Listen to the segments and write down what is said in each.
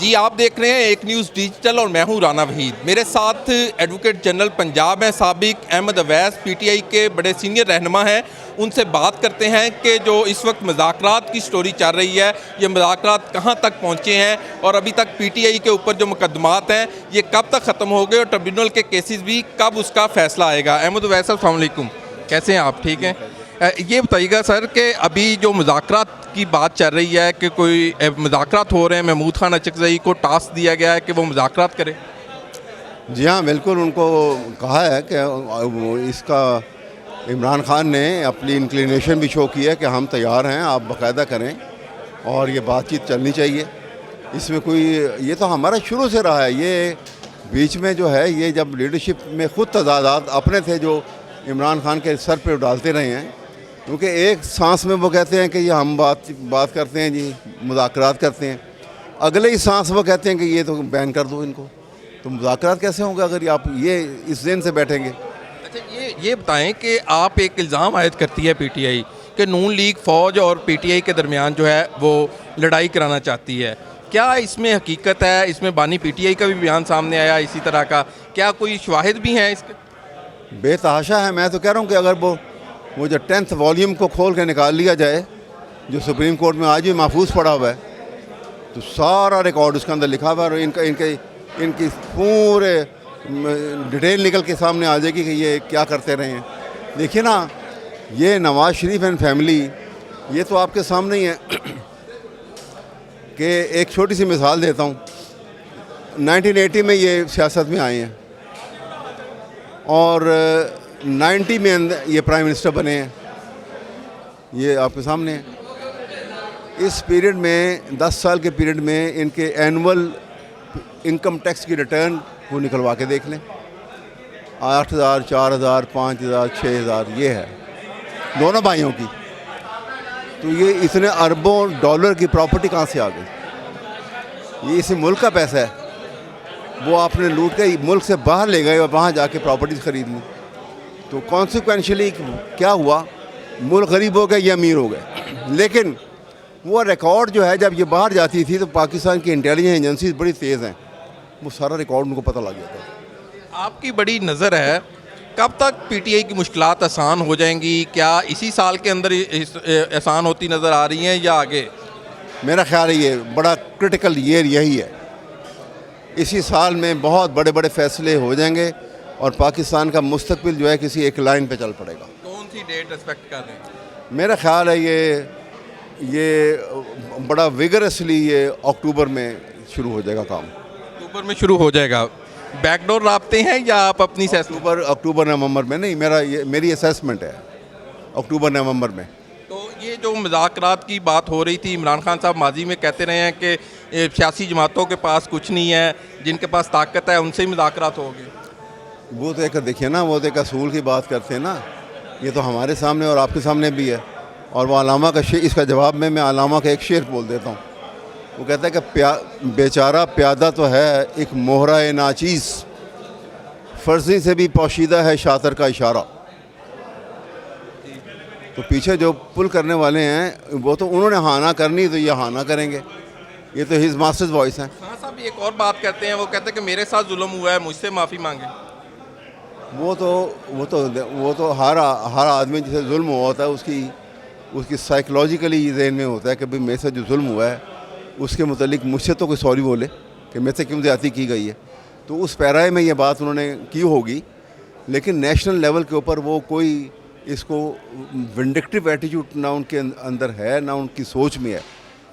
जी आप देख रहे हैं एक न्यूज़ डिजिटल और मैं हूं राना वहीद। मेरे साथ एडवोकेट जनरल पंजाब हैं साबिक अहमद अवैस, पीटीआई के बड़े सीनियर रहनुमा हैं। उनसे बात करते हैं कि जो इस वक्त मुज़ाकरात की स्टोरी चल रही है, ये मुज़ाकरात कहां तक पहुंचे हैं और अभी तक पीटीआई के ऊपर जो मुकदमात हैं ये कब तक ख़त्म हो गए और ट्रिब्यूनल के केसेस भी कब उसका फ़ैसला आएगा। अहमद अवैस, अस्सलाम वालेकुम, कैसे हैं आप? ठीक हैं। ये बताइएगा सर कि अभी जो मुज़ाकरात की बात चल रही है कि कोई मुज़ाकरात हो रहे हैं, महमूद खान अचकज़ई को टास्क दिया गया है कि वो मुज़ाकरात करें। जी हाँ, बिल्कुल उनको कहा है कि इसका इमरान खान ने अपनी इंक्लिनेशन भी शो की है कि हम तैयार हैं, आप बाकायदा करें और ये बातचीत चलनी चाहिए। इसमें कोई, ये तो हमारा शुरू से रहा है। ये बीच में जो है, ये जब लीडरशिप में ख़ुद तजादात अपने थे जो इमरान खान के सर पे डालते रहे हैं, क्योंकि एक सांस में वो कहते हैं कि ये हम बात करते हैं जी, मुज़ाकरात करते हैं, अगले ही सांस वो कहते हैं कि ये तो बैन कर दो इनको। तो मुज़ाकरात कैसे होंगे अगर आप ये इस दिन से बैठेंगे? अच्छा, ये बताएं कि आप एक इल्ज़ाम आयद करती है पीटीआई कि नून लीग फ़ौज और पीटीआई के दरमियान जो है वो लड़ाई कराना चाहती है। क्या इसमें हकीकत है? इसमें बानी पीटीआई का भी बयान सामने आया इसी तरह का, क्या कोई शवाहिद भी हैं इसके? बेतहाशा है। मैं तो कह रहा हूँ कि अगर वो जो 10th वॉल्यूम को खोल के निकाल लिया जाए, जो सुप्रीम कोर्ट में आज भी महफूज पड़ा हुआ है, तो सारा रिकॉर्ड उसके अंदर लिखा हुआ है और इनकी पूरे डिटेल निकल के सामने आ जाएगी कि ये क्या करते रहे हैं। देखिए ना, ये नवाज़ शरीफ एंड फैमिली, ये तो आपके सामने ही है कि एक छोटी सी मिसाल देता हूँ। 1980 में ये सियासत में आए हैं और 90 में ये प्राइम मिनिस्टर बने हैं। ये आपके सामने है। इस पीरियड में, 10 साल के पीरियड में, इनके एनुअल इनकम टैक्स की रिटर्न वो निकलवा के देख लें। 8,000, 4,000, 5,000, 6,000 ये है दोनों भाइयों की। तो ये इतने अरबों डॉलर की प्रॉपर्टी कहाँ से आ गई? ये इसी मुल्क का पैसा है, वो आपने लूट के मुल्क से बाहर ले गए और वहाँ जाके प्रॉपर्टीज़ खरीद ली। तो कॉन्सिक्वेंशली क्या हुआ? मुल्क गरीब हो गए, ये अमीर हो गए। लेकिन वो रिकॉर्ड जो है, जब ये बाहर जाती थी तो पाकिस्तान की इंटेलिजेंस एजेंसीज बड़ी तेज़ हैं, वो सारा रिकॉर्ड उनको पता लग गया था। आपकी बड़ी नज़र है, कब तक पीटीआई की मुश्किलात आसान हो जाएंगी? क्या इसी साल के अंदर आसान होती नज़र आ रही हैं या आगे? मेरा ख्याल है ये बड़ा क्रिटिकल ईयर यही है। इसी साल में बहुत बड़े बड़े फैसले हो जाएंगे और पाकिस्तान का मुस्तकबिल जो है किसी एक लाइन पे चल पड़ेगा। कौन सी डेट एक्सपेक्ट कर रहे हैं? मेरा ख्याल है ये बड़ा विगरसली ये अक्टूबर में शुरू हो जाएगा काम। अक्टूबर में शुरू हो जाएगा। बैकडोर राब्ते हैं या आप अपनी अक्टूबर नवंबर में नहीं, मेरी असेसमेंट है अक्टूबर नवंबर में। तो ये जो मुज़ाकरात की बात हो रही थी, इमरान खान साहब माजी में कहते रहे हैं कि सियासी जमातों के पास कुछ नहीं है, जिनके पास ताकत है उनसे ही मुज़ाकरात होगी। वो तो एक, देखिए ना, वो तो एक असूल की बात करते हैं ना। ये तो हमारे सामने और आपके सामने भी है। और वो अलामा का शेर, इसका जवाब में मैं अलामा का एक शेर बोल देता हूँ। वो कहता है कि बेचारा प्यादा तो है एक मोहरा नाचीज़, फर्जी से भी पोशीदा है शातर का इशारा। तो पीछे जो पुल करने वाले हैं वो तो उन्होंने हाँ ना करनी, तो ये हाँ ना करेंगे। ये तो हिज मास्टर्स वॉइस है। हाँ साहब, एक और बात करते हैं, वो कहते हैं कि मेरे साथ जुल्म हुआ है, मुझसे माफ़ी मांगे। वो तो हर आदमी जिसे जुल्म हुआ होता है उसकी साइकोलॉजिकली जहन में होता है कि भाई मेरे से जो जुल्म हुआ है उसके मुतालिक मुझसे तो कोई सॉरी बोले कि मेरे से क्यों ज़्यादती की गई है। तो उस पैराए में ये बात उन्होंने की होगी, लेकिन नेशनल लेवल के ऊपर वो कोई इसको विंडिक्टिव एटीट्यूड ना उनके अंदर है, ना उनकी सोच में है,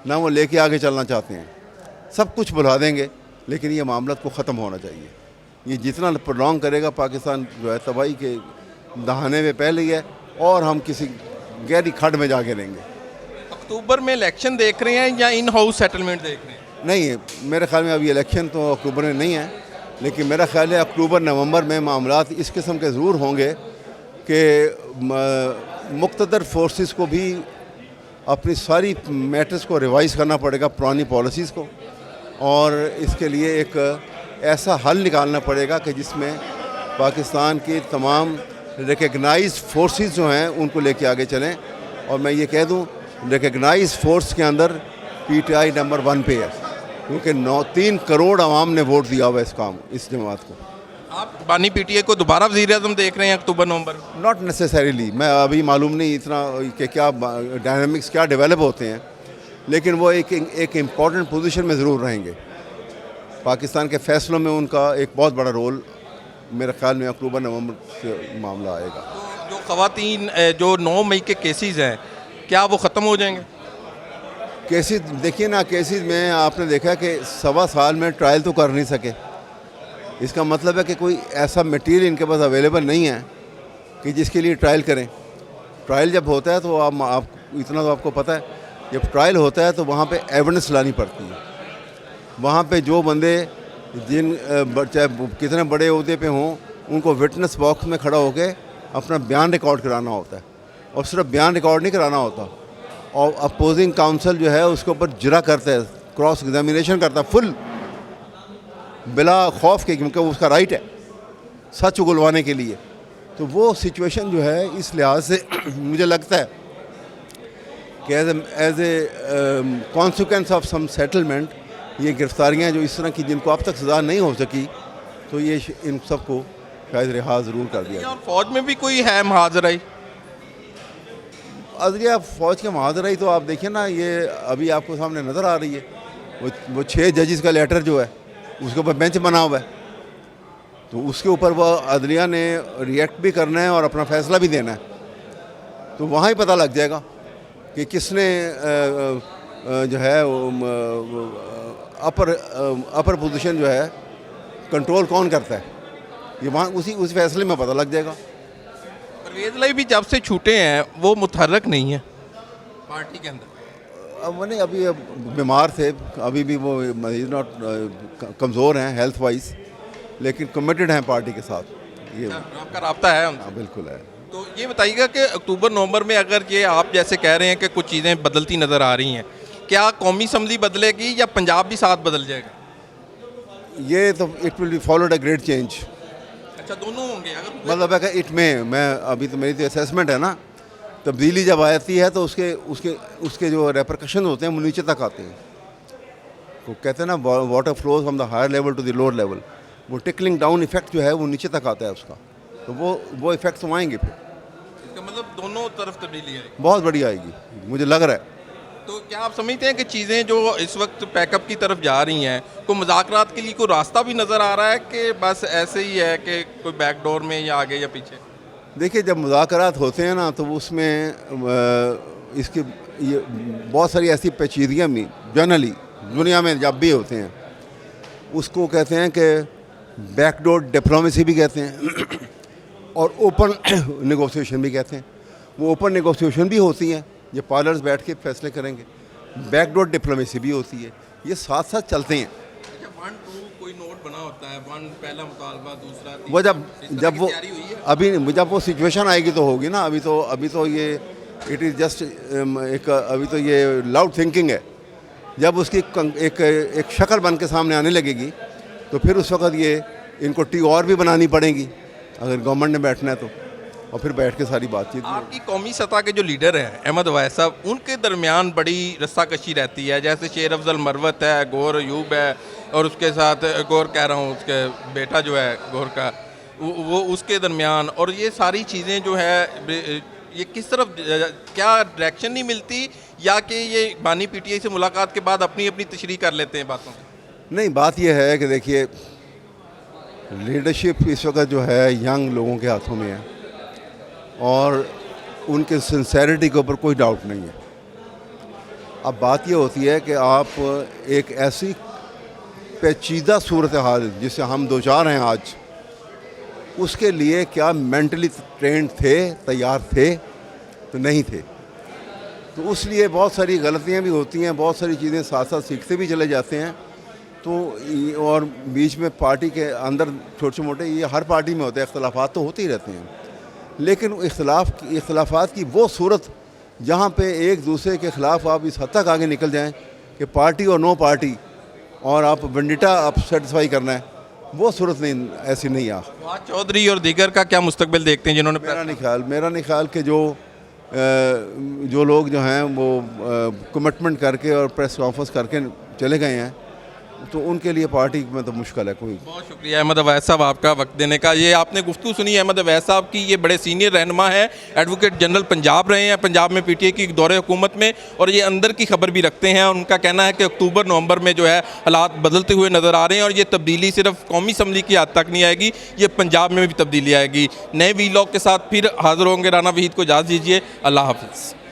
ना वो लेके आगे चलना चाहते हैं। सब कुछ भुला देंगे, लेकिन ये मामला को ख़त्म होना चाहिए। ये जितना प्रोलॉन्ग करेगा, पाकिस्तान जो है तबाही के दहाने में पहले ही है और हम किसी गहरी खड्ड में जाके रहेंगे। अक्टूबर में इलेक्शन देख रहे हैं या इन हाउस सेटलमेंट देख रहे हैं? नहीं, मेरे ख्याल में अभी इलेक्शन तो अक्टूबर में नहीं है, लेकिन मेरा ख्याल है अक्टूबर नवंबर में मामलात इस किस्म के ज़रूर होंगे कि मुक़्तदर फोर्सेस को भी अपनी सारी मैटर्स को रिवाइज़ करना पड़ेगा, पुरानी पॉलिसीज़ को, और इसके लिए एक ऐसा हल निकालना पड़ेगा कि जिसमें पाकिस्तान की तमाम रिकग्नाइज्ड फोर्सेस जो हैं उनको लेके आगे चलें। और मैं ये कह दूं, रिकग्नाइज्ड फोर्स के अंदर पीटीआई नंबर 1 पे है। क्योंकि 3 करोड़ आवाम ने वोट दिया हुआ है इस जमात को। आप बानी पीटीआई को दोबारा वज़ीर-ए-आज़म देख रहे हैं अक्टूबर नवंबर? नॉट नेसेसरीली, मैं अभी मालूम नहीं इतना कि क्या डायनामिक्स क्या डेवलप होते हैं, लेकिन वो एक इम्पॉर्टेंट पोजीशन में ज़रूर रहेंगे। पाकिस्तान के फ़ैसलों में उनका एक बहुत बड़ा रोल मेरे ख़्याल में अक्टूबर नवंबर से मामला आएगा। तो जो ख़वातीन जो 9 मई के केसेस हैं, क्या वो ख़त्म हो जाएंगे? केसेस देखिए ना, केसेस में आपने देखा कि 1.25 साल में ट्रायल तो कर नहीं सके। इसका मतलब है कि कोई ऐसा मटेरियल इनके पास अवेलेबल नहीं है कि जिसके लिए ट्रायल करें। ट्रायल जब होता है तो आप इतना तो आपको पता है, जब ट्रायल होता है तो वहाँ पे एविडेंस लानी पड़ती है। वहाँ पे जो बंदे चाहे कितने बड़े ओहदे पे हों, उनको विटनेस बॉक्स में खड़ा होकर अपना बयान रिकॉर्ड कराना होता है, और सिर्फ बयान रिकॉर्ड नहीं कराना होता, और अपोजिंग काउंसिल जो है उसके ऊपर जिरा करता है, क्रॉस एग्जामिनेशन करता है फुल, बिला खौफ के, क्योंकि उसका राइट है सच उगलवाने के लिए। तो वो सिचुएशन जो है इस लिहाज से मुझे लगता है कि as a consequence of some settlement, ये गिरफ्तारियाँ जो इस तरह की जिनको अब तक सज़ा नहीं हो सकी, तो ये इन सबको शायद रिहा ज़रूर कर दिया। और फौज में भी कोई है महाजराई? अदलिया फ़ौज के महाजराई तो आप देखिए ना, ये अभी आपको सामने नज़र आ रही है। वो 6 जजेस का लेटर जो है उसके ऊपर बेंच बना हुआ है, तो उसके ऊपर वह अदलिया ने रिएक्ट भी करना है और अपना फ़ैसला भी देना है। तो वहाँ ही पता लग जाएगा कि किसने जो है अपर पोजीशन जो है कंट्रोल कौन करता है, ये वहाँ उस फैसले में पता लग जाएगा। परवेज़ लाई भी जब से छूटे हैं वो मुतहर्रक नहीं है पार्टी के अंदर। अब मैंने अभी बीमार थे, अभी भी वो नॉट कमज़ोर हैं हेल्थ वाइज, लेकिन कमिटेड हैं पार्टी के साथ। ये आपका राब्ता है उनसे? हाँ, बिल्कुल है। तो ये बताइएगा कि अक्टूबर नवंबर में अगर ये आप जैसे कह रहे हैं कि कुछ चीज़ें बदलती नज़र आ रही हैं, क्या कौमी असम्बली बदलेगी या पंजाब भी साथ बदल जाएगा? ये तो it will be followed a great change. अच्छा, दोनों होंगे अगर? मतलब है कि मैं अभी तो मेरी तो असेसमेंट है ना, तब्दीली जब आती है तो उसके जो रेपरकशन होते हैं वो नीचे तक आते हैं। तो कहते हैं ना, water flows from the higher level to the lower level, वो टिकलिंग डाउन इफेक्ट जो है वो नीचे तक आता है उसका, तो वो इफेक्ट तो आएंगे फिर। इसका मतलब दोनों तरफ तब्दीली आएगी, बहुत बड़ी आएगी, मुझे लग रहा है। तो क्या आप समझते हैं कि चीज़ें जो इस वक्त पैकअप की तरफ जा रही हैं, कोई मुज़ाकरात के लिए कोई रास्ता भी नज़र आ रहा है कि बस ऐसे ही है कि कोई बैकडोर में या आगे या पीछे? देखिए, जब मुज़ाकरात होते हैं ना तो उसमें इसकी ये बहुत सारी ऐसी पेचीदगियाँ भी जनरली दुनिया में जब भी होते हैं, उसको कहते हैं कि बैकडोर डिप्लोमेसी भी कहते हैं और ओपन नेगोशिएशन भी कहते हैं। वो ओपन नेगोशिएशन भी होती हैं, ये पार्लर्स बैठ के फैसले करेंगे, बैकडोर डिप्लोमेसी भी होती है, ये साथ साथ चलते हैं। अच्छा, 1-2 कोई नोट बना होता है, 1 पहला मुतालबा, दूसरा, वो जब वो अभी जब वो सिचुएशन आएगी तो होगी ना। अभी तो ये इट इज़ जस्ट अभी तो ये लाउड थिंकिंग है। जब उसकी एक शक्ल बन के सामने आने लगेगी तो फिर उस वक्त ये इनको टी और भी बनानी पड़ेगी अगर गवर्नमेंट ने बैठना है तो, और फिर बैठ के सारी बातचीत। आपकी कौमी सतह के जो लीडर हैं अहमद अवैस साहब, उनके दरमियान बड़ी रस्साकशी रहती है, जैसे शेर अफजल मरवत है, गौर अयूब है, और उसके साथ गौर कह रहा हूँ उसके बेटा जो है गौर का, वो उसके दरमियान, और ये सारी चीज़ें जो है ये किस तरफ, क्या डायरेक्शन नहीं मिलती या कि ये बानी पीटीआई से मुलाकात के बाद अपनी अपनी तशरीह कर लेते हैं बातों की? नहीं, बात यह है कि देखिए, लीडरशिप इस वक्त जो है यंग लोगों के हाथों में है और उनके सिंसेरिटी के ऊपर कोई डाउट नहीं है। अब बात यह होती है कि आप एक ऐसी पेचीदा सूरत हाल जिससे हम दो चार हैं आज, उसके लिए क्या मेंटली ट्रेंड थे, तैयार थे? तो नहीं थे। तो उसलिए बहुत सारी गलतियां भी होती हैं, बहुत सारी चीज़ें साथ साथ सीखते भी चले जाते हैं। तो और बीच में पार्टी के अंदर छोटे मोटे, ये हर पार्टी में होते हैं, इख्तलाफात तो होते ही रहते हैं, लेकिन इख्तलाफात की वो सूरत जहाँ पे एक दूसरे के ख़िलाफ़ आप इस हद तक आगे निकल जाएं कि पार्टी और नो पार्टी और आप वेंडिटा आप सेटिस्फाई करना है, वो सूरत नहीं, ऐसी नहीं आ। फवाद चौधरी और दीगर का क्या मुस्तकबिल देखते हैं जिन्होंने? मेरा नहीं ख्याल कि जो लोग जो हैं वो कमिटमेंट करके और प्रेस कॉन्फ्रेंस करके चले गए हैं, तो उनके लिए पार्टी में तो मुश्किल है कोई। बहुत शुक्रिया अहमद अवैस साहब आपका वक्त देने का। ये आपने गुफ्तगू सुनी अहमद अवैस साहब की, ये बड़े सीनियर रहनुमा हैं, एडवोकेट जनरल पंजाब रहे हैं, पंजाब में पीटीआई की दौरे हुकूमत में, और ये अंदर की खबर भी रखते हैं। उनका कहना है कि अक्टूबर नवंबर में जो है हालात बदलते हुए नज़र आ रहे हैं और ये तब्दीली सिर्फ कौमी असम्बली की हद तक नहीं आएगी, ये पंजाब में भी तब्दीली आएगी। नए वीलॉग के साथ फिर हाज़िर होंगे। राना वहीद को इजाज़त दीजिए। अल्लाह हाफिज़।